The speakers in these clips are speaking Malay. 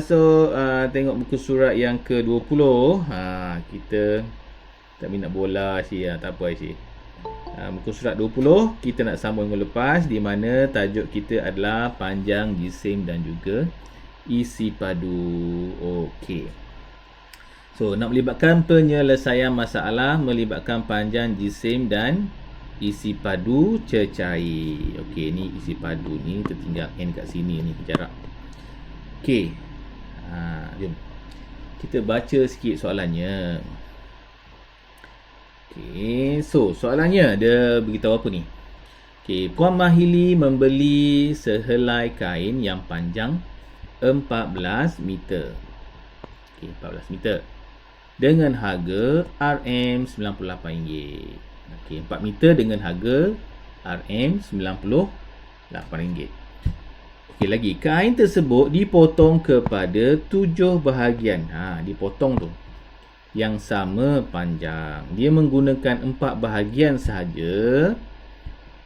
So tengok muka surat yang ke-20. Kita tak minat bola Asyik, tak apa Asyik. Muka surat 20 kita nak sambung minggu lepas, di mana tajuk kita adalah panjang, jisim dan juga isi padu. Okey. So nak melibatkan penyelesaian masalah melibatkan panjang, jisim dan isi padu cecair. Okey, ni isi padu ni tertinggal N kat sini ni jarak. Okey. Jom kita baca sikit soalannya. Okey, so soalannya dia beritahu apa ni? Okey, Puan Mahili membeli sehelai kain yang panjang 14 meter. Okey, 14 meter. Dengan harga RM98. Okey, 4 meter dengan harga RM98. Okey, lagi kain tersebut dipotong kepada 7 bahagian. Dipotong tu yang sama panjang. Dia menggunakan 4 bahagian sahaja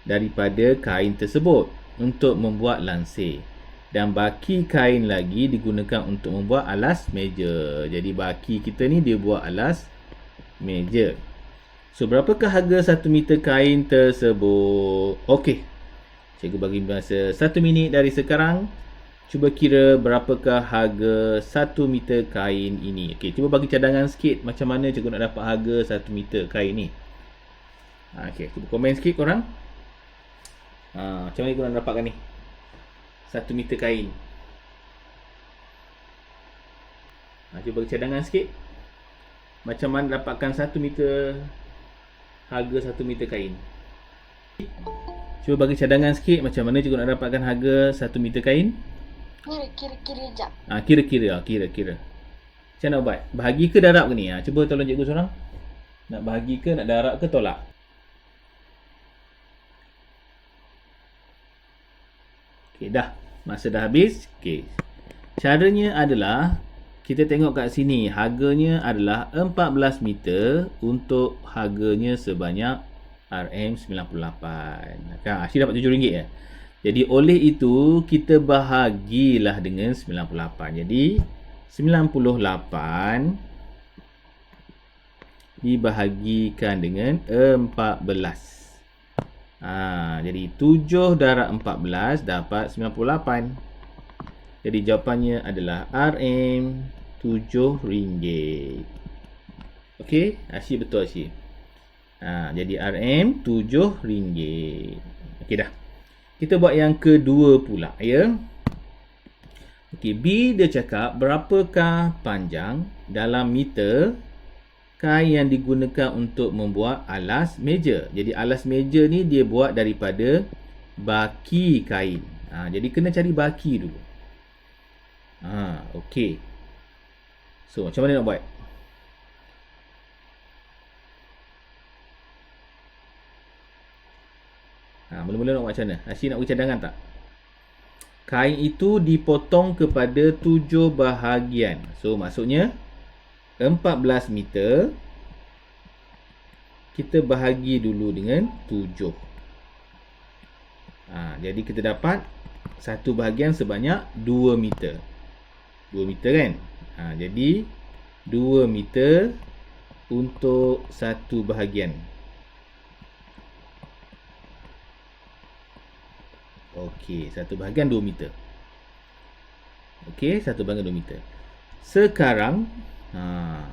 daripada kain tersebut untuk membuat lansir, dan baki kain lagi digunakan untuk membuat alas meja. Jadi baki kita ni dia buat alas meja. So berapakah harga 1 meter kain tersebut? Okey, cikgu bagi masa 1 minit dari sekarang. Cuba kira berapakah harga 1 meter kain ini. Okey, cuba bagi cadangan sikit macam mana cikgu nak dapat harga 1 meter kain ni. Okey, cuba komen sikit korang. Macam mana korang nak dapatkan ni 1 meter kain. Cuba bagi cadangan sikit. Macam mana dapatkan 1 meter, harga 1 meter kain. Cuba bagi cadangan sikit macam mana cikgu nak dapatkan harga 1 meter kain. Kira-kira jap. Kira-kira. Macam mana buat? Bahagi ke darab ke ni? Cuba tolong cikgu seorang. Nak bahagi ke, nak darab ke, tolak? Okey, dah. Masa dah habis. Okey. Caranya adalah kita tengok kat sini, harganya adalah 14 meter untuk harganya sebanyak RM98. Kan Asyik dapat RM7 ya. Jadi oleh itu kita bahagilah dengan 98. Jadi 98 dibahagikan dengan 14. Jadi 7 darab 14 dapat 98. Jadi jawapannya adalah RM7. Okey, Asyik betul Asyik. Jadi RM7. Okey dah. Kita buat yang kedua pula ya. Okey, B dia cakap berapakah panjang dalam meter kain yang digunakan untuk membuat alas meja. Jadi alas meja ni dia buat daripada baki kain. Jadi kena cari baki dulu. Okey. So macam mana nak buat? Mula-mula nak buat macam mana? Asyik nak beri cadangan tak? Kain itu dipotong kepada 7 bahagian. So maksudnya 14 meter kita bahagi dulu dengan 7. Jadi kita dapat satu bahagian sebanyak 2 meter. 2 meter kan? Jadi 2 meter untuk satu bahagian. Okey, satu bahagian 2 meter. Okey, satu bahagian 2 meter. Sekarang,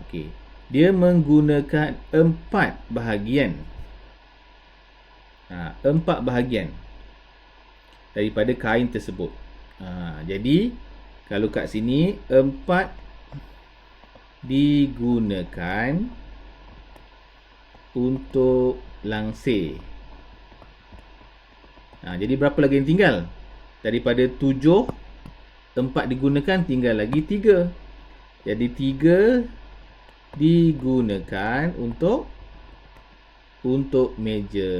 okey, dia menggunakan 4 bahagian. 4 bahagian daripada kain tersebut. Jadi, kalau kat sini 4 digunakan untuk langsir. Jadi berapa lagi yang tinggal? Daripada 7, 4 digunakan, tinggal lagi 3. Jadi 3 digunakan untuk meja.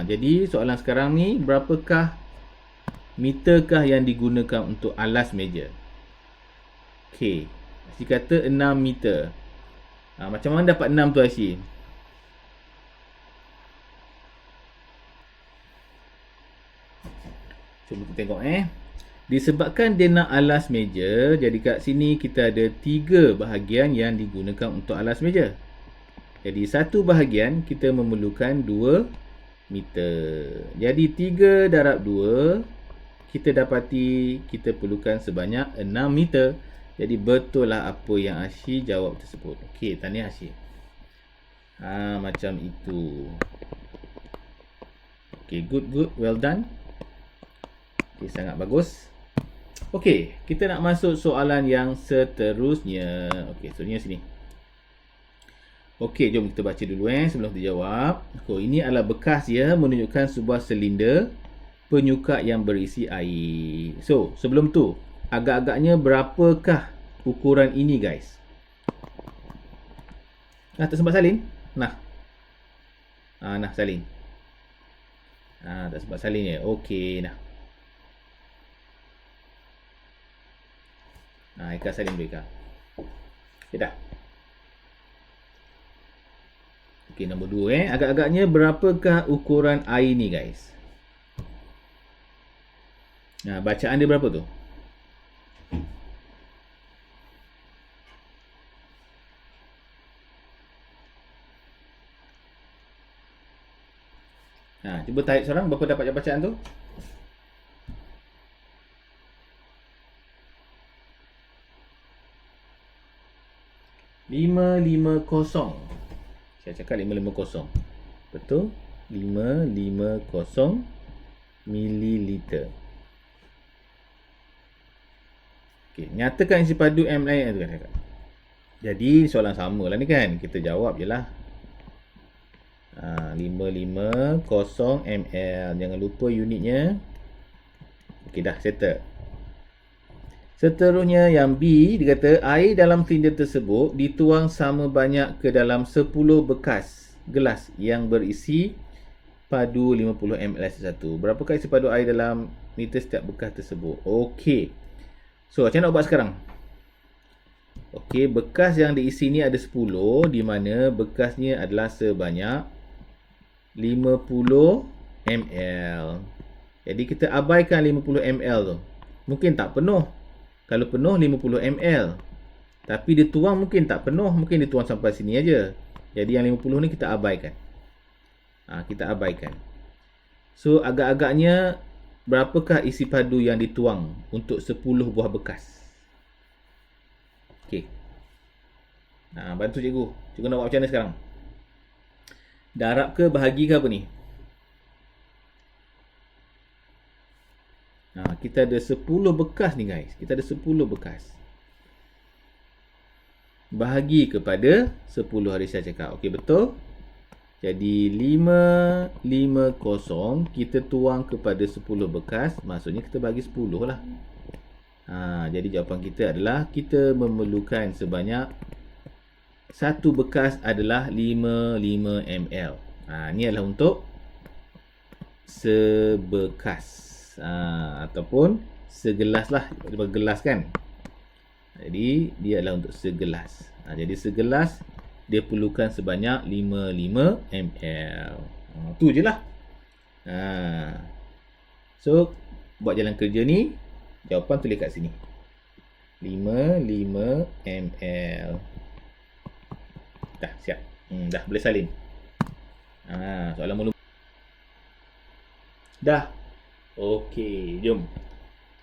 Jadi soalan sekarang ni, berapakah meterkah yang digunakan untuk alas meja? Okey, Asyik kata 6 meter. Macam mana dapat 6 tu Asyik? Cuba kita tengok Disebabkan dia nak alas meja, jadi kat sini kita ada 3 bahagian yang digunakan untuk alas meja. Jadi satu bahagian kita memerlukan 2 meter. Jadi 3 darab 2, kita dapati kita perlukan sebanyak 6 meter. Jadi betul lah apa yang Ashi jawab tersebut. Okey, tahniah Ashi. Macam itu. Okey, good, well done. Okey, sangat bagus. Okey, kita nak masuk soalan yang seterusnya. Okey, seterusnya sini. Okey, jom kita baca dulu sebelum kita jawab. Ini adalah bekas ya, menunjukkan sebuah silinder penyukat yang berisi air. So, sebelum tu, agak-agaknya berapakah ukuran ini guys? Tak sempat salin? Nah, salin. Tak sempat salin ya. Okey, nah. Ika salin dulu Ika. Okey dah. Okey, nombor 2 agak-agaknya berapakah ukuran air ni guys? Bacaan dia berapa tu? Cuba tarik seorang berapa dapat bacaan tu? $550. Saya cakap 550. Betul? 550 mililiter. Okey, nyatakan isi padu ml tu kan. Jadi soalan sama lah ni kan. Kita jawab je lah. 550 ml. Jangan lupa unitnya. Okey dah, settle. Seterusnya yang B, dia kata air dalam silinder tersebut dituang sama banyak ke dalam 10 bekas gelas yang berisi padu 50 ml satu. Berapakah isi padu air dalam liter setiap bekas tersebut? Okey. So, macam mana nak buat sekarang? Okey, bekas yang diisi ni ada 10, di mana bekasnya adalah sebanyak 50 ml. Jadi kita abaikan 50 ml tu. Mungkin tak penuh. Kalau penuh 50 ml. Tapi dia tuang mungkin tak penuh, mungkin dia tuang sampai sini aja. Jadi yang 50 ni kita abaikan. Kita abaikan. So agak-agaknya berapakah isi padu yang dituang untuk 10 buah bekas? Okey. Bantu cikgu. Cikgu nak buat macam mana sekarang? Darab ke bahagi ke apa ni? Kita ada 10 bekas ni guys. Kita ada 10 bekas. Bahagi kepada 10 hari saya cakap. Okey, betul? Jadi 550 kita tuang kepada 10 bekas. Maksudnya kita bagi 10 lah. Jadi jawapan kita adalah kita memerlukan sebanyak satu bekas adalah 55 ml. Ni adalah untuk sebekas. Ataupun segelas lah. Bergelas kan. Jadi dia adalah untuk segelas. Jadi segelas dia perlukan sebanyak 55 ml. Tu je lah. So buat jalan kerja ni, jawapan tulis kat sini. 55 ml. Dah siap. Dah boleh salin. Soalan mula. Dah. Okey, jom.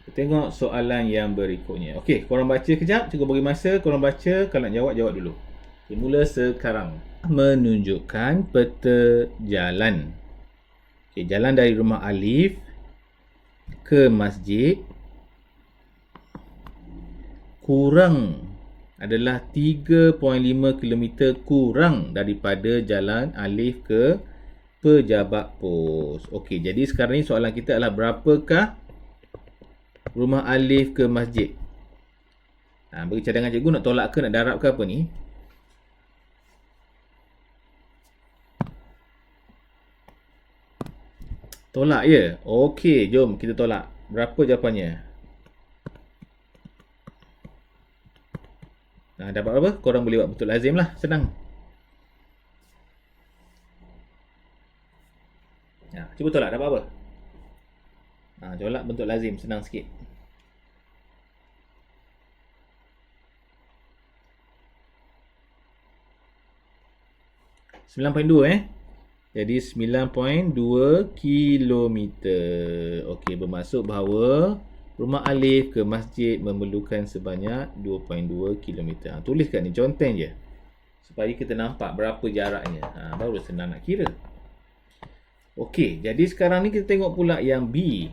Kita tengok soalan yang berikutnya. Okey, korang baca kejap. Cikgu bagi masa. Korang baca. Kalau nak jawab, jawab dulu. Okay, mula sekarang. Menunjukkan peta jalan. Okay, jalan dari rumah Alif ke masjid kurang adalah 3.5 km kurang daripada jalan Alif ke pejabat pos. Okey, jadi sekarang ni soalan kita adalah berapakah rumah Alif ke masjid? Bagi cadangan cikgu, nak tolak ke nak darab ke apa ni? Tolak ya? Okey, jom kita tolak. Berapa jawapannya? Dapat apa? Korang boleh buat betul lazim lah. Senang. Cuba tolak, dapat apa? Tolak bentuk lazim, senang sikit. 9.2 Jadi 9.2 kilometer. Okey, bermaksud bahawa rumah Alif ke masjid memerlukan sebanyak 2.2 kilometer. Tuliskan ni, conten je. Supaya kita nampak berapa jaraknya. Baru senang nak kira. Okey, jadi sekarang ni kita tengok pula yang B.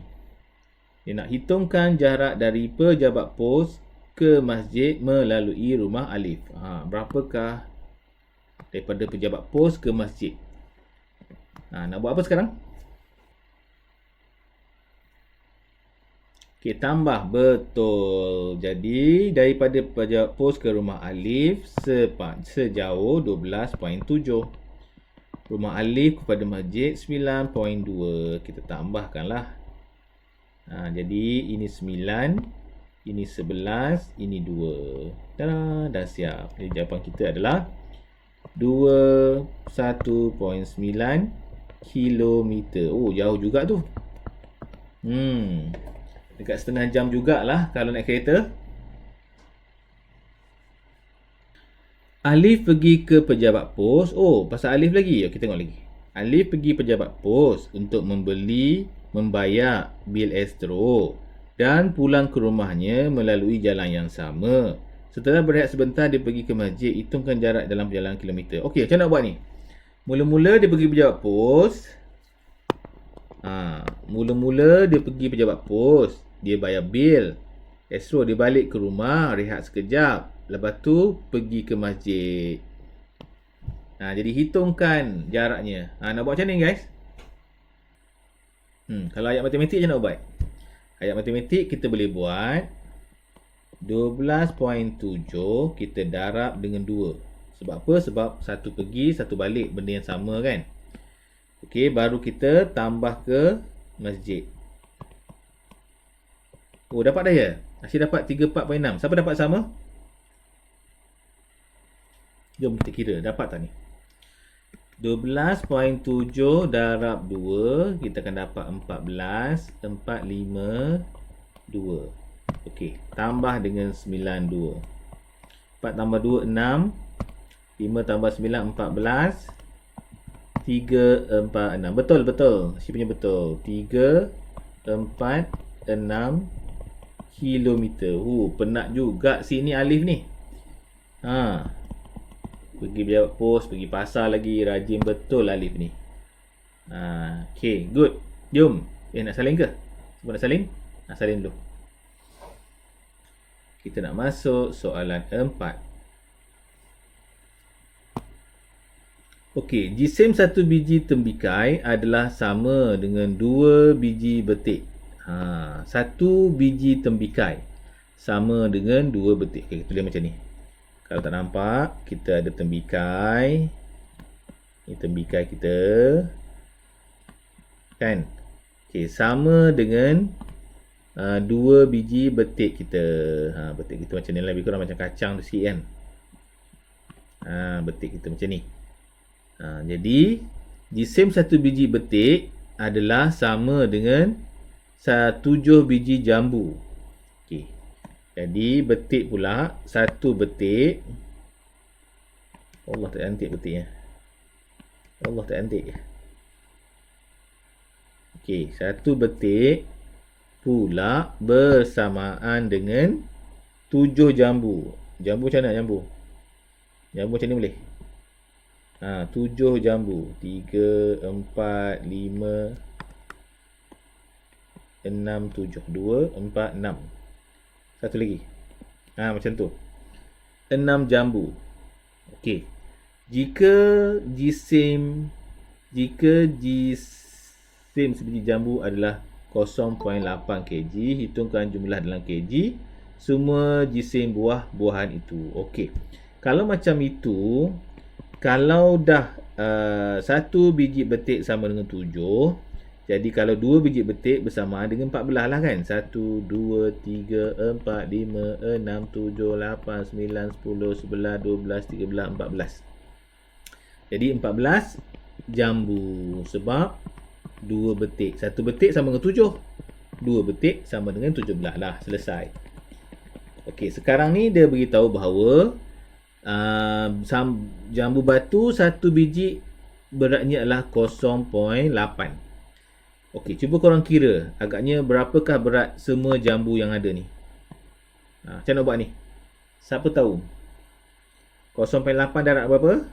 Dia nak hitungkan jarak dari pejabat pos ke masjid melalui rumah Alif. Berapakah daripada pejabat pos ke masjid? Nak buat apa sekarang? Okey, tambah. Betul. Jadi, daripada pejabat pos ke rumah Alif sejauh 12.7. Rumah Alif kepada masjid 9.2. Kita tambahkanlah. Jadi, ini 9, ini 11, ini 2. Dah siap. Jadi, jawapan kita adalah 21.9 kilometer. Oh, jauh juga tu. Dekat setengah jam jugalah kalau naik kereta. Alif pergi ke pejabat pos. Oh, pasal Alif lagi. Kita tengok lagi. Alif pergi pejabat pos untuk membayar bil Astro dan pulang ke rumahnya melalui jalan yang sama. Setelah berehat sebentar, dia pergi ke masjid. Hitungkan jarak dalam perjalanan kilometer. Okey, macam mana nak buat ni? Mula-mula dia pergi pejabat pos. Mula-mula dia pergi pejabat pos. Dia bayar bil Astro, dia balik ke rumah, rehat sekejap. Lepas tu pergi ke masjid. Jadi hitungkan jaraknya. Nak buat macam ni guys? Kalau ayat matematik macam nak buat? Ayat matematik kita boleh buat 12.7 kita darab dengan 2. Sebab apa? Sebab satu pergi, satu balik, benda yang sama kan? Okey, baru kita tambah ke masjid. Oh, dapat dah ya? Asyik dapat 34.6. Siapa dapat sama? Jom kita kira, dapat tak ni? 12.7 darab 2, kita akan dapat 14.452. Okey, tambah dengan 92. 4 tambah 2, 6. 5 tambah 9, 14. 3, 4, 6. Betul. Asyik punya betul. 3, 4, 6 kilometer. Penat juga sini Alif ni. Pergi pejabat pos, pergi pasar lagi. Rajin betul Alif ni. Okay, good. Jom. Nak salin ke? Sebab nak salin? Nak salin dulu. Kita nak masuk soalan 4. Okey, jisim satu biji tembikai adalah sama dengan 2 biji betik. Satu biji tembikai sama dengan 2 betik. Okey, tulis macam ni. Kalau tak nampak, kita ada tembikai. Ini tembikai kita. Kan? Okey, sama dengan 2 biji betik kita. Betik kita macam ni, lebih kurang macam kacang tu sikit kan. Betik kita macam ni. Jadi jisim satu biji betik adalah sama dengan 7 biji jambu. Okey. Jadi betik pula, satu betik. Allah tak cantik betiknya. Allah tak cantik. Okey, satu betik pula bersamaan dengan 7 jambu. Jambu macam mana jambu? Jambu macam ni boleh? 7 jambu. 3, 4, 5, 6, 7. 2, 4, 6. Satu lagi. Macam tu. 6 jambu. Okey. Jika jisim sebiji jambu adalah 0.8 kg, hitungkan jumlah dalam kg semua jisim buah-buahan itu. Okey. Kalau macam itu, kalau dah satu biji betik sama dengan 7, jadi kalau 2 biji betik bersamaan dengan 14 lah kan. 1, 2, 3, 4, 5, 6, 7, 8, 9, 10, 11, 12, 13, 14. Jadi 14 jambu. Sebab 2 betik. 1 betik sama dengan 7. 2 betik sama dengan 17 lah. Selesai. Okey, sekarang ni dia beritahu bahawa Jambu batu satu biji beratnya adalah 0.8. Okey, cuba korang kira agaknya berapakah berat semua jambu yang ada ni. Macam mana buat ni? Siapa tahu? 0.8 darab berapa?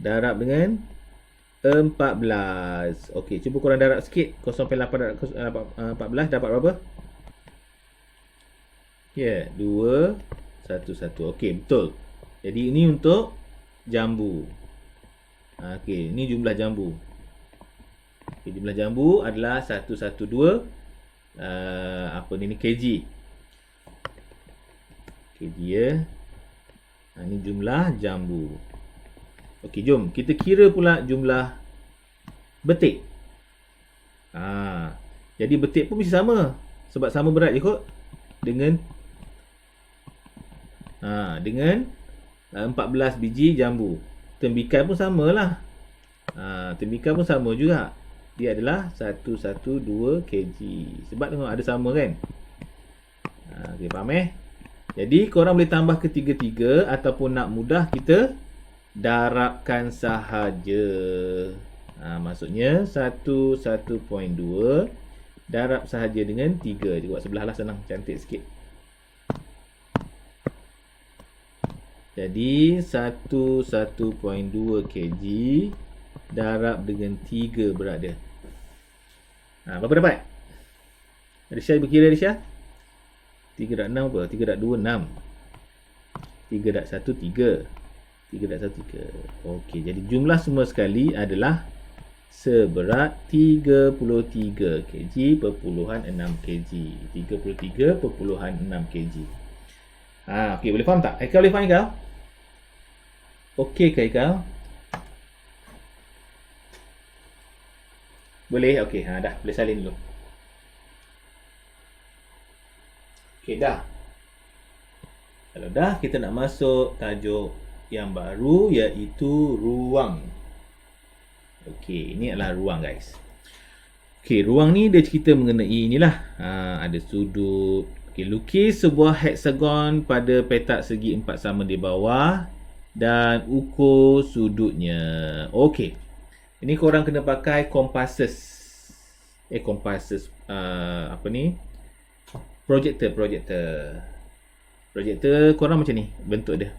Darab dengan 14. Okey, cuba korang darab sikit. 0.8 darab 14 dapat berapa? Ya, 2, 1, 1. Okey, betul. Jadi ini untuk jambu. Okey, ini jumlah jambu. Okay, jumlah jambu adalah 112 kg. Kg ya. Ini jumlah jambu. Okey, jom kita kira pula jumlah betik. Jadi betik pun mesti sama. Sebab sama berat je kot. Dengan 14 biji jambu. Tembikai pun samalah. Tembikai pun sama juga. Dia adalah 112 kg. Sebab tengok ada sama kan. Okay, faham Jadi korang boleh tambah ketiga-tiga ataupun nak mudah kita darabkan sahaja. Maksudnya 1.2 darab sahaja dengan 3. Dia buat sebelah lah, senang, cantik sikit. Jadi 1.2 kg darab dengan 3 berat dia. Berapa dapat? Risha berkira, Risha? 3 darab 6 apa? 3 darab 2, 6. 3 darab 1, 3. 3 darab 1, 3. Okey, jadi jumlah semua sekali adalah seberat 33 kg per puluhan 6 kg. 33.6 kg. Okey, boleh faham tak? Haikal boleh faham, Haikal? Okey ke, Haikal? Boleh? Okey, dah. Boleh salin dulu. Okey, dah. Kalau dah, kita nak masuk tajuk yang baru, iaitu ruang. Okey, ini adalah ruang, guys. Okey, ruang ni dia cerita mengenai inilah. Ada sudut. Okey, lukis sebuah heksagon pada petak segi 4 sama di bawah dan ukur sudutnya. Okey. Ini korang kena pakai compasses. Projector. Projector korang macam ni bentuk dia.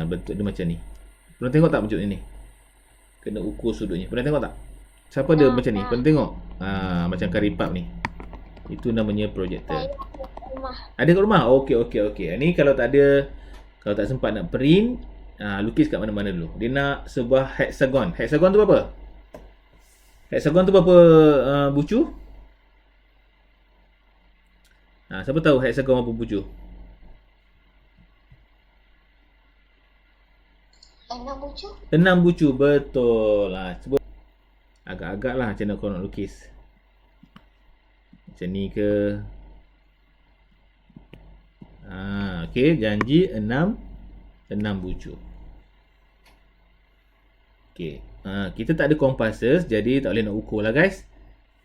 Bentuk dia macam ni. Pernah tengok tak bentuk ni? Kena ukur sudutnya. Pernah tengok tak? Siapa ada macam ni? Pernah tengok? Macam karipap ni. Itu namanya projector. Ada kat rumah? Okey. Ni kalau tak ada, kalau tak sempat nak print, lukis kat mana-mana dulu. Dia nak sebuah heksagon. Heksagon tu berapa? Heksagon tu berapa bucu? Siapa tahu heksagon berapa bucu? 6 bucu. 6 bucu, betul. Cuba agak-agak lah macam mana korang nak lukis. Macam ni ke? Okey, janji 6 bucu. Okey. Kita tak ada compasses, jadi tak boleh nak ukur lah, guys.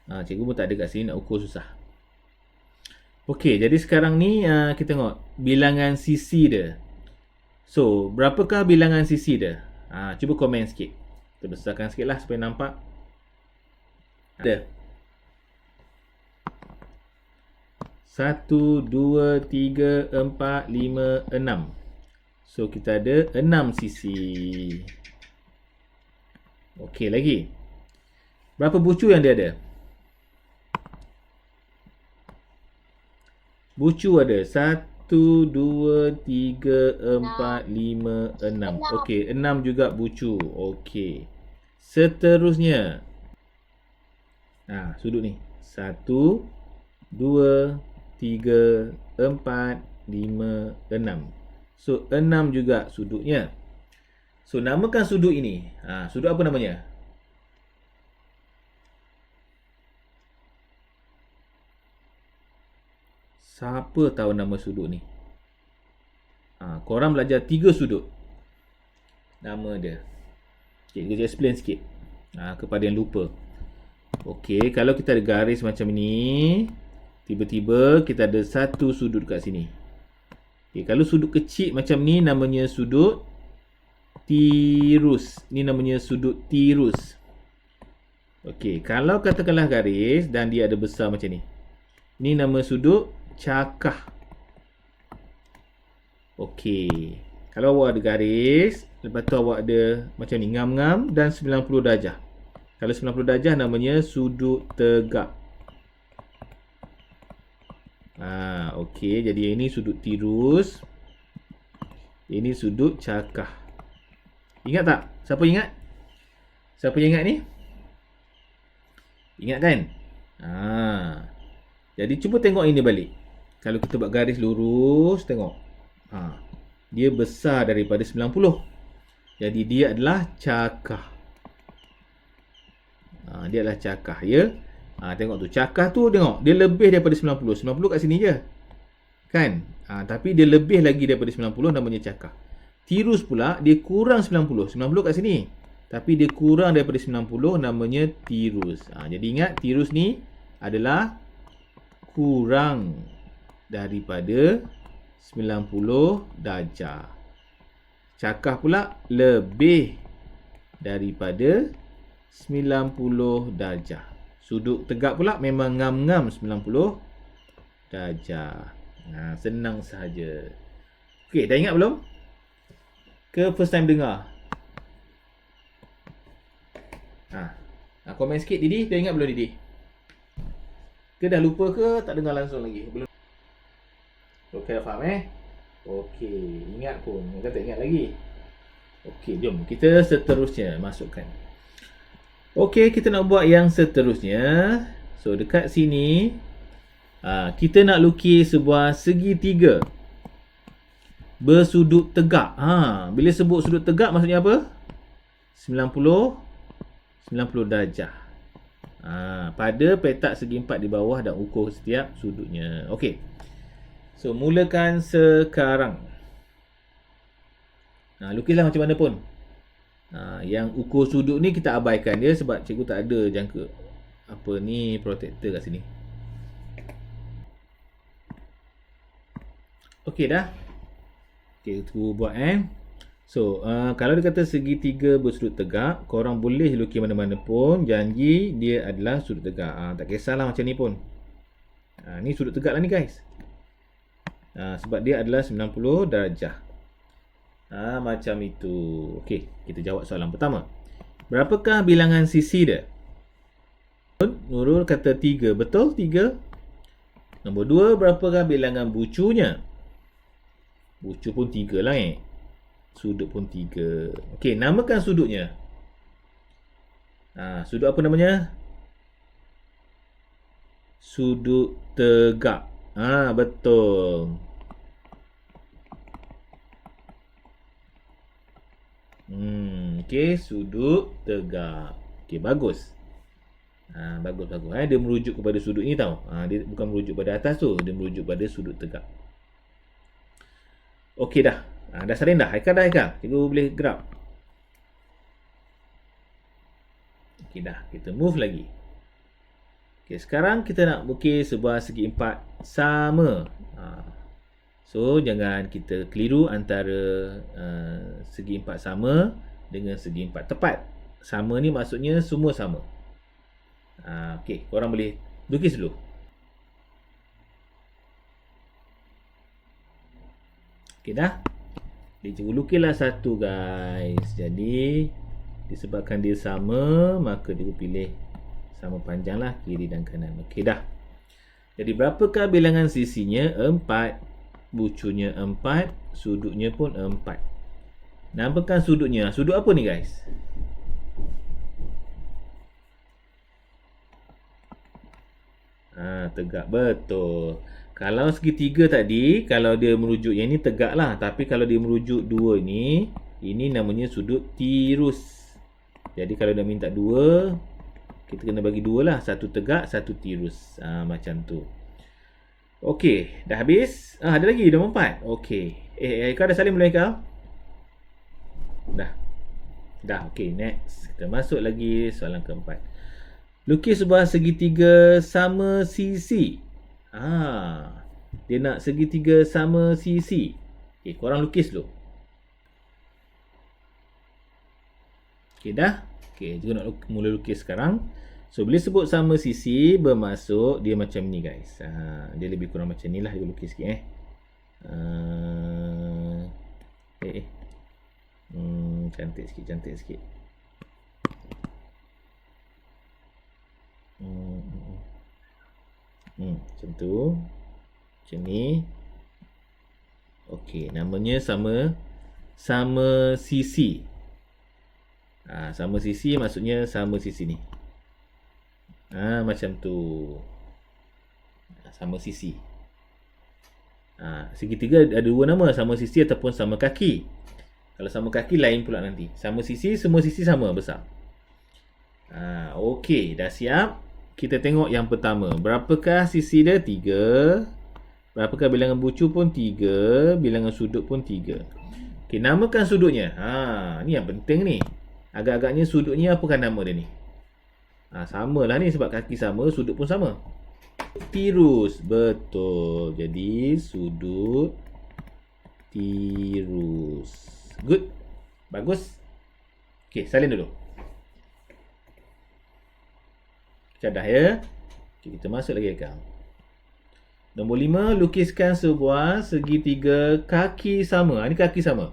Cikgu pun tak ada kat sini, nak ukur susah. Okey, jadi sekarang ni kita tengok bilangan sisi dia. So, berapakah bilangan sisi dia? Cuba komen sikit. Kita besarkan sikit lah supaya nampak. Ada 1, 2, 3, 4, 5, 6. So, kita ada 6 sisi. Okey, lagi. Berapa bucu yang dia ada? Bucu ada 1, 2, 3, 4, 5, 6. Okey, 6 juga bucu. Okey. Seterusnya. Sudut ni. 1, 2, 3, 4, 5, 6. So, 6 juga sudutnya. So, namakan sudut ini. Sudut apa namanya? Siapa tahu nama sudut ni? Korang belajar 3 sudut. Nama dia. Okay, kita explain sikit. Kepada yang lupa. Okey, kalau kita ada garis macam ni, tiba-tiba kita ada satu sudut kat sini. Okay, kalau sudut kecil macam ni namanya sudut tirus. Ni namanya sudut tirus. Okey, kalau katakanlah garis dan dia ada besar macam ni. Ni nama sudut cakah. Okey. Kalau awak ada garis, lepas tu awak ada macam ni, ngam-ngam dan 90 darjah. Kalau 90 darjah namanya sudut tegak. Okey, jadi ini sudut tirus. Ini sudut cakah. Ingat tak? Siapa ingat? Siapa yang ingat ni? Ingat kan? Jadi cuba tengok ini balik. Kalau kita buat garis lurus, tengok. Dia besar daripada 90. Jadi dia adalah cakah. Dia adalah cakah, ya. Tengok tu, cakah tu tengok, dia lebih daripada 90. 90 kat sini je. Kan? Tapi dia lebih lagi daripada 90, namanya cakah. Tirus pula, dia kurang 90. 90 kat sini. Tapi dia kurang daripada 90, namanya tirus. Jadi ingat, tirus ni adalah kurang daripada 90 darjah. Cakah pula lebih daripada 90 darjah. Sudut tegak pula memang ngam-ngam 90 darjah. Senang sahaja. Okey, dah ingat belum? Ke first time dengar? Komen sikit Didi, dah ingat belum Didi? Ke dah lupa ke tak dengar langsung lagi? Belum. Okey, dah faham Okey, ingat pun. Kan tak ingat lagi. Okey, jom kita seterusnya masukkan. Okey, kita nak buat yang seterusnya. So, dekat sini kita nak lukis sebuah segitiga bersudut tegak. Bila sebut sudut tegak maksudnya apa? 90 darjah. Pada petak segi empat di bawah dan ukur setiap sudutnya. Okey. So, mulakan sekarang. Lukislah macam mana pun. Yang ukur sudut ni kita abaikan dia sebab cikgu tak ada jangka apa ni protector kat sini. Okey dah. Okey, cikgu buat So, kalau dia kata segitiga bersudut tegak, korang boleh lukis mana-mana pun, janji dia adalah sudut tegak. Tak kisahlah macam ni pun. Ni sudut tegak lah ni guys. Sebab dia adalah 90 darjah. Macam itu. Okey, kita jawab soalan pertama. Berapakah bilangan sisi dia? Nurul kata 3. Betul 3. Nombor 2, berapakah bilangan bucunya? Bucu pun 3 lah Sudut pun 3. Okey, namakan sudutnya. Sudut apa namanya? Sudut tegak. Betul. Okey, sudut tegak. Okey, bagus. Bagus. Dia merujuk kepada sudut ni tau. Dia bukan merujuk pada atas tu, dia merujuk pada sudut tegak. Okey dah. Dah salin dah. Haikal. Cikgu boleh gerak. Okey dah. Kita move lagi. Okey, sekarang kita nak lukis sebuah segi empat sama. So, jangan kita keliru antara segi empat sama dengan segi empat tepat. Sama ni maksudnya semua sama. Okey, korang boleh lukis dulu. Okey dah. Dia cikgu lukislah satu guys. Jadi disebabkan dia sama, maka dia pilih sama panjang lah kiri dan kanan. Okey dah. Jadi berapakah bilangan sisinya? 4. Bucunya 4. Sudutnya pun 4. Namakan sudutnya. Sudut apa ni guys? Tegak. Betul. Kalau segitiga tadi, kalau dia merujuk yang ni tegak lah. Tapi kalau dia merujuk 2 ni, ini namanya sudut tirus. Jadi kalau dia minta 2, kita kena bagi 2 lah. Satu tegak, satu tirus. Macam tu. Okey, dah habis. Ada lagi, nombor 4. Okey. Kau dah salin belum kau? Dah, okey. Next. Kita masuk lagi soalan keempat. Lukis sebuah segitiga sama sisi. Dia nak segitiga sama sisi. Okey, korang lukis dulu. Okey dah. Okey, juga nak mula lukis sekarang. So, bila sebut sama sisi, bermaksud dia macam ni guys. Dia lebih kurang macam ni lah. Dia lukis sikit cantik sikit. Macam tu. Macam ni. Okey, namanya sama sisi. Sama sisi maksudnya sama sisi ni. Macam tu. Sama sisi. Segitiga ada dua nama, sama sisi ataupun sama kaki. Kalau sama kaki lain pula nanti. Sama sisi, semua sisi sama besar. Okey, dah siap. Kita tengok yang pertama. Berapakah sisi dia? 3. Berapakah bilangan bucu pun? 3. Bilangan sudut pun 3. Okey, namakan sudutnya. Ni yang penting ni. Agak-agaknya sudutnya apakah nama dia ni? Samalah ni sebab kaki sama, sudut pun sama. Tirus. Betul. Jadi sudut tirus. Good. Bagus. Okey, salin dulu. Cadah ya. Okay, kita masuk lagi akal. Nombor 5, lukiskan sebuah segitiga kaki sama. Ini kaki sama.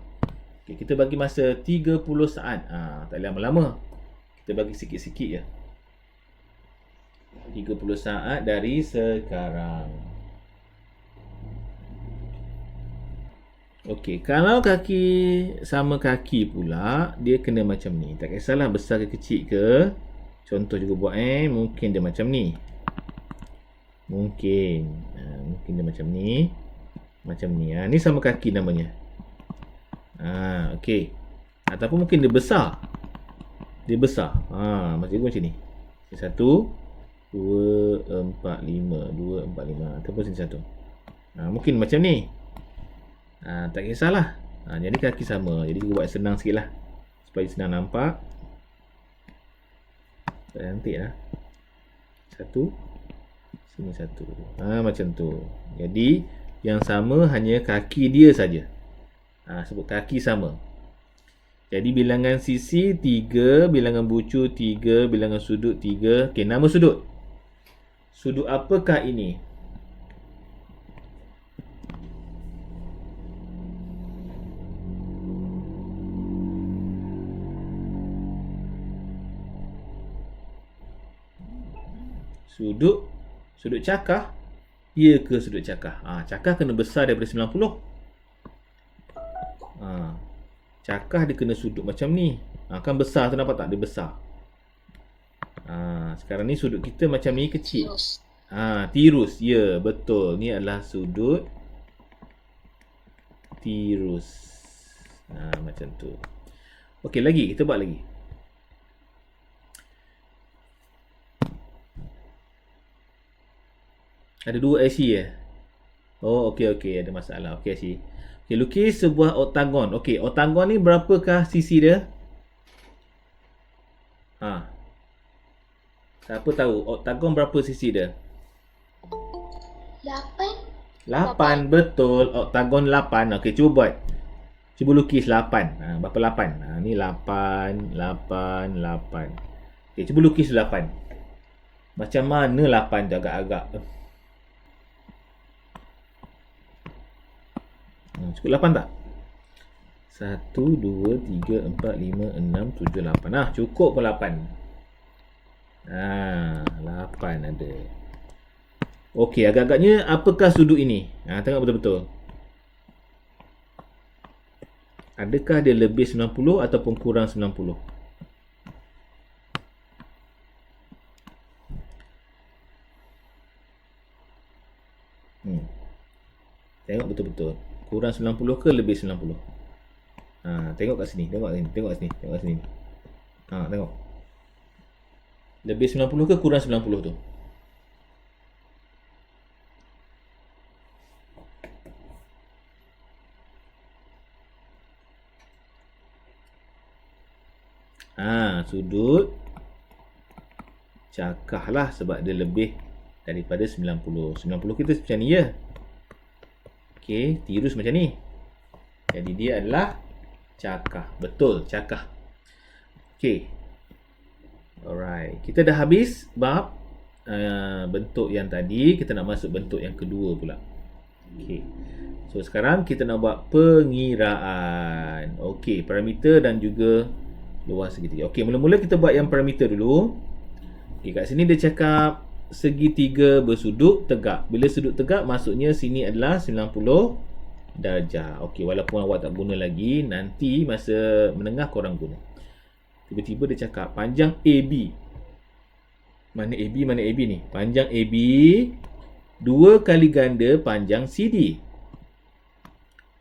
Okay, kita bagi masa 30 saat. Tak lama-lama. Kita bagi sikit-sikit je. 30 saat dari sekarang. Okey, kalau kaki sama kaki pula, dia kena macam ni. Tak kisahlah besar ke kecil ke. Contoh juga buat mungkin dia macam ni. Mungkin dia macam ni. Macam ni. Ni sama kaki namanya. Okey. Ataupun mungkin dia besar. Dia besar. Macam ni. 1 2 4 5 2 4 5 ataupun sini 1. Mungkin macam ni. Tak kisahlah. Jadi kaki sama. Jadi kita buat senang sikit lah. Supaya senang nampak. Cantik lah. 1 sini 1. Macam tu. Jadi yang sama hanya kaki dia saja. Sebut kaki sama. Jadi bilangan sisi 3, bilangan bucu 3, bilangan sudut 3. Okey, nama sudut. Sudut apakah ini? Sudut cakar. Ya ke sudut cakar? Cakar kena besar daripada 90. Cakar dia kena sudut macam ni. Kan besar tu, nampak tak? Dia besar. Sekarang ni sudut kita macam ni kecil. Tirus. Ya, betul. Ni adalah sudut tirus. Macam tu. Okey, lagi. Kita buat lagi. Ada 2 IC ya? Okey. Ada masalah. Okey, IC. Okey, lukis sebuah oktagon. Okey, oktagon ni berapakah sisi dia? Siapa tahu oktagon berapa sisi dia? 8, betul. Oktagon 8. Okey, cuba buat. Cuba lukis 8. Berapa 8? Ni 8. Okey, cuba lukis 8. Macam mana 8 tu agak-agak? Cukup 8 tak? 1, 2, 3, 4, 5, 6, 7, 8. Cukup pun 8. 8 ada. Okey, agak-agaknya apakah sudut ini? Tengok betul-betul. Adakah dia lebih 90 ataupun kurang 90? Tengok betul-betul. Kurang 90 ke lebih 90? Tengok kat sini. Tengok kat sini. Tengok. Lebih 90 ke kurang 90 tu? Sudut cakar lah sebab dia lebih daripada 90. 90 kita macam ni je. Okey, tirus macam ni. Jadi dia adalah cakah. Betul, cakah. Okey. Alright. Kita dah habis bab bentuk yang tadi. Kita nak masuk bentuk yang kedua pula. Okey. So sekarang kita nak buat pengiraan. Okey, parameter dan juga luas segitiga. Okey, mula-mula kita buat yang parameter dulu. Okey, kat sini dia cakap segitiga bersudut tegak. Bila sudut tegak, maksudnya sini adalah 90 darjah. Okey, walaupun awak tak guna lagi, nanti masa menengah korang guna. Tiba-tiba dia cakap panjang AB. Mana AB, mana AB ni? Panjang AB 2 kali ganda panjang CD.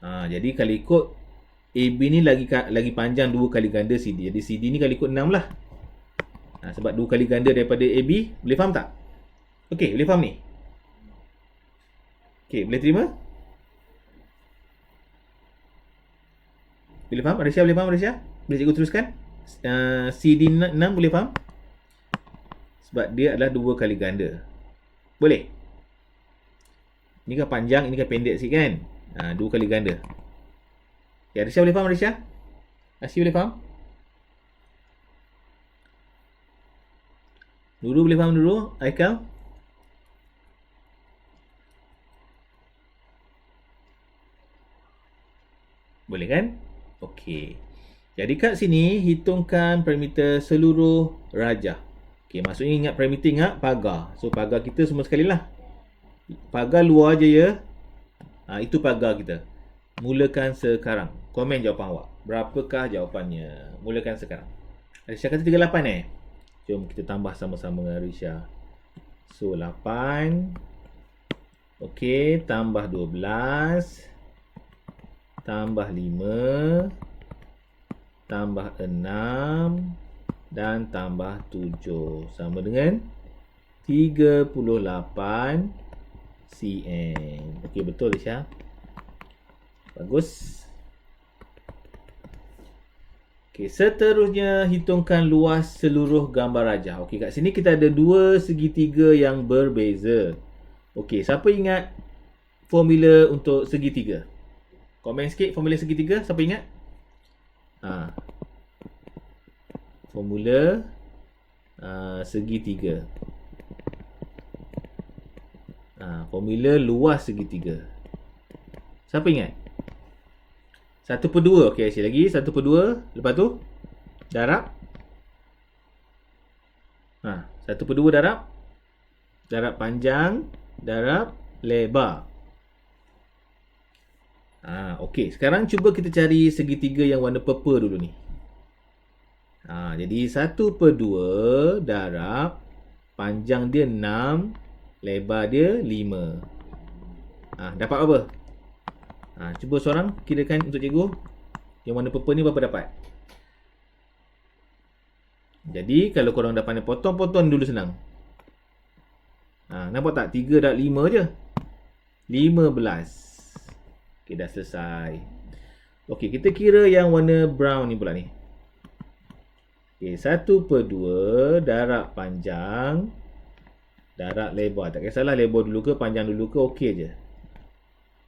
Jadi kalau ikut AB ni lagi panjang 2 kali ganda CD. Jadi CD ni kalau ikut 6 lah. Sebab 2 kali ganda daripada AB. Boleh faham tak? Okey, boleh faham ni? Okey, boleh terima? Boleh faham? Malaysia boleh faham, Malaysia? Boleh cikgu teruskan? CD 6 boleh faham? Sebab dia adalah 2 kali ganda. Boleh? Ini kan panjang, ini kan pendek sikit kan? 2 kali ganda. Okay, Malaysia boleh faham, Malaysia? Asyik boleh faham? Nurul boleh faham dulu? Aikal? Boleh kan? Okey. Jadi kat sini hitungkan parameter seluruh rajah. Okey, maksudnya ingat parameter, ingat pagar. So pagar kita semua sekali lah. Pagar luar je ya. Itu pagar kita. Mulakan sekarang. Komen jawapan awak. Berapakah jawapannya? Mulakan sekarang. Risha kata 38 Jom kita tambah sama-sama dengan Risha. So 8. Okey, tambah 12. Tambah 5, tambah 6, dan tambah 7. Sama dengan 38 cm. Okey, betul Lisha. Bagus. Okey, seterusnya hitungkan luas seluruh gambar rajah. Okey, kat sini kita ada 2 segitiga yang berbeza. Okey, siapa ingat formula untuk segitiga? Komen sikit formula segitiga. Siapa ingat? Formula segitiga. Formula luas segitiga. Siapa ingat? 1/2. Okey, sekali lagi. 1/2. Lepas tu darab. 1/2 darab. Darab panjang. Darab lebar. Okey, sekarang cuba kita cari segitiga yang warna purple dulu ni. Jadi 1/2 darab panjang dia 6, lebar dia 5. Dapat apa? Cuba seorang kirakan untuk cikgu. Yang warna purple ni berapa dapat? Jadi kalau korang dah pandai potong-potong dulu senang. Nampak tak? 3 darab 5 je. 15. Okey, dah selesai. Okey, kita kira yang warna brown ni pula ni. Okey, 1/2 darab panjang darab lebar. Tak kisahlah lebar dulu ke panjang dulu ke, okey je.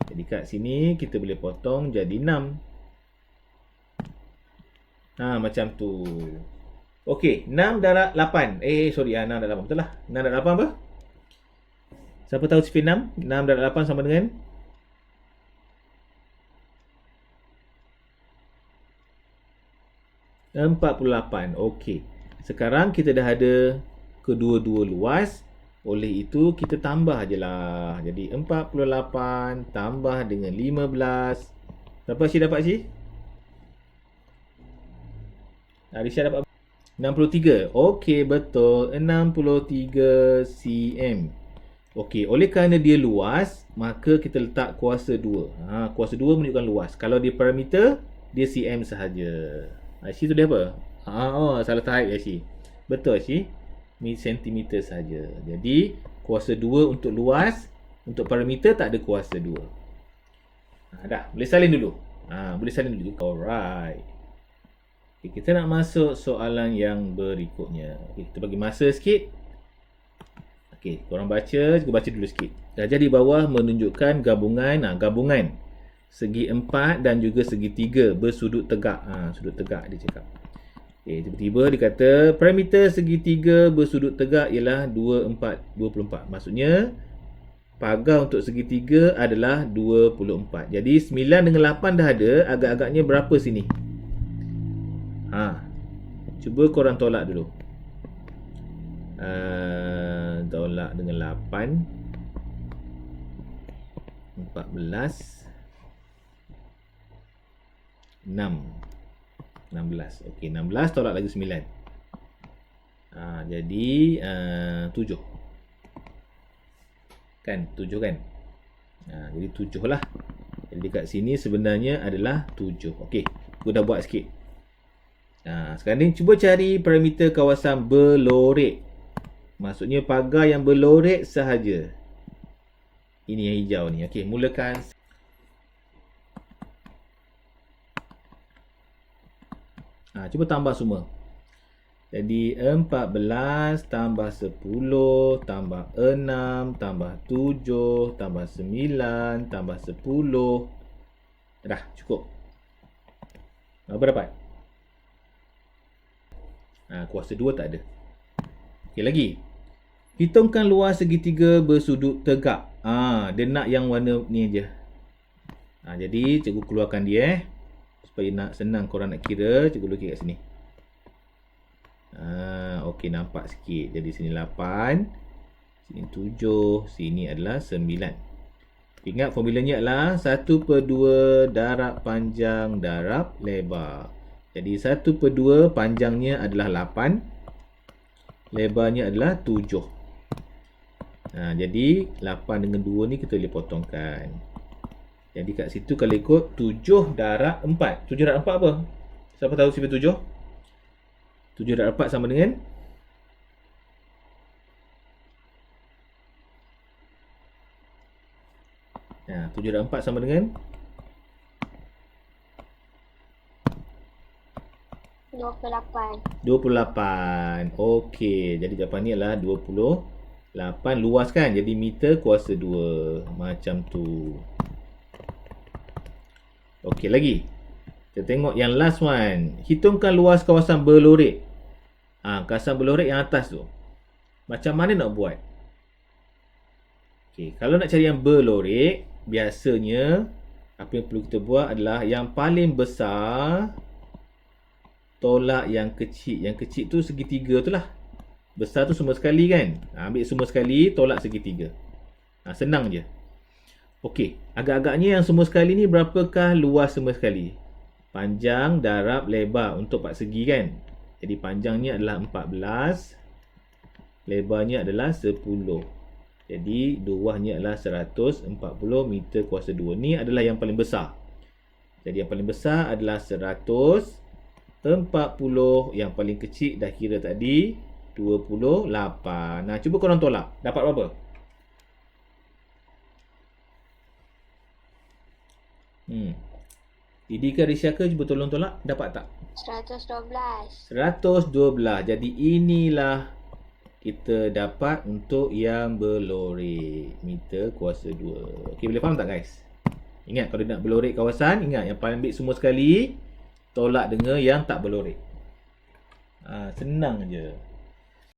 Jadi kat sini kita boleh potong jadi 6. Macam tu. Okey, 6 darab 8. 6 darab 8. Betul lah. 6 darab 8 apa? Siapa tahu sifir 6? 6 darab 8 sama dengan 48. Okey. Sekarang kita dah ada kedua-dua luas. Oleh itu kita tambah je lah. Jadi 48 tambah dengan 15. Berapa Syih dapat Syih? Arisha dapat 63. Okey, betul. 63 cm. Okey, oleh kerana dia luas, maka kita letak kuasa 2. Kuasa 2 menunjukkan luas. Kalau dia parameter, dia cm sahaja. Syih tu dia apa? Salah type ya Syih. Betul Syih. Sentimeter saja. Jadi kuasa 2 untuk luas, untuk parameter tak ada kuasa 2. Dah, boleh salin dulu. Boleh salin dulu. Alright. Okay, kita nak masuk soalan yang berikutnya. Okay, kita bagi masa sikit. Okey, korang baca, juga baca dulu sikit. Darjah di bawah menunjukkan gabungan, gabungan segi 4 dan juga segi 3 bersudut tegak. Sudut tegak dia cakap. Okay, tiba-tiba dia kata parameter segi 3 bersudut tegak ialah 24. Maksudnya pagar untuk segi 3 adalah 24. Jadi 9 dengan 8 dah ada, agak-agaknya berapa sini? Cuba korang tolak dulu. Tolak dengan 8. 14 6 16. Okey, 16 tolak lagi 9. Jadi 7. Kan 7 kan? Jadi 7 lah. Jadi dekat sini sebenarnya adalah 7. Okey, aku dah buat sikit. Sekarang ni cuba cari parameter kawasan berlorek. Maksudnya pagar yang berlorek sahaja. Ini yang hijau ni. Okey, mulakan. Cuba tambah semua. Jadi 14 tambah 10 tambah 6 tambah 7 tambah 9 tambah 10. Dah cukup. Berapa dapat? Kuasa 2 tak ada. Okey, lagi. Hitungkan luas segitiga bersudut tegak. Dia nak yang warna ni je. Jadi cikgu keluarkan dia supaya nak senang korang nak kira. Cikgu lukis kat sini. Okey, nampak sikit. Jadi sini 8, sini 7, sini adalah 9. Ingat formulanya adalah 1/2 darab panjang darab lebar. Jadi 1/2 panjangnya adalah 8, lebarnya adalah 7. Jadi 8 dengan 2 ni kita boleh potongkan. Jadi kat situ kalau ikut 7 darab 4. 7 darab 4 apa? Siapa tahu sifar 7? 7 darab 4 sama dengan 7 darab 4 sama dengan 28. Okey, jadi jawapan ni adalah 28. Luas kan? Jadi meter kuasa 2. Macam tu. Okey, lagi. Kita tengok yang last one. Hitungkan luas kawasan berlorek. Kawasan berlorek yang atas tu. Macam mana nak buat? Okey, kalau nak cari yang berlorek, biasanya apa yang perlu kita buat adalah yang paling besar tolak yang kecil. Yang kecil tu segitiga tu lah. Besar tu semua sekali kan? Ambil semua sekali, tolak segitiga. Senang je. Okey, agak-agaknya yang semua sekali ni berapakah luas semua sekali? Panjang darab lebar untuk part segi kan? Jadi panjangnya adalah 14, lebarnya adalah 10. Jadi luasnya adalah 140 meter kuasa 2. Ni adalah yang paling besar. Jadi yang paling besar adalah 140. Yang paling kecil dah kira tadi 28. Cuba korang tolak. Dapat berapa? Idika Risyaka cuba tolong tolak. Dapat tak? 112. 112. Jadi inilah kita dapat untuk yang berlorek. Meter kuasa 2. Okey, boleh faham tak guys? Ingat kalau nak berlorek kawasan, ingat yang paling ambil semua sekali, tolak dengan yang tak berlorek. Senang je.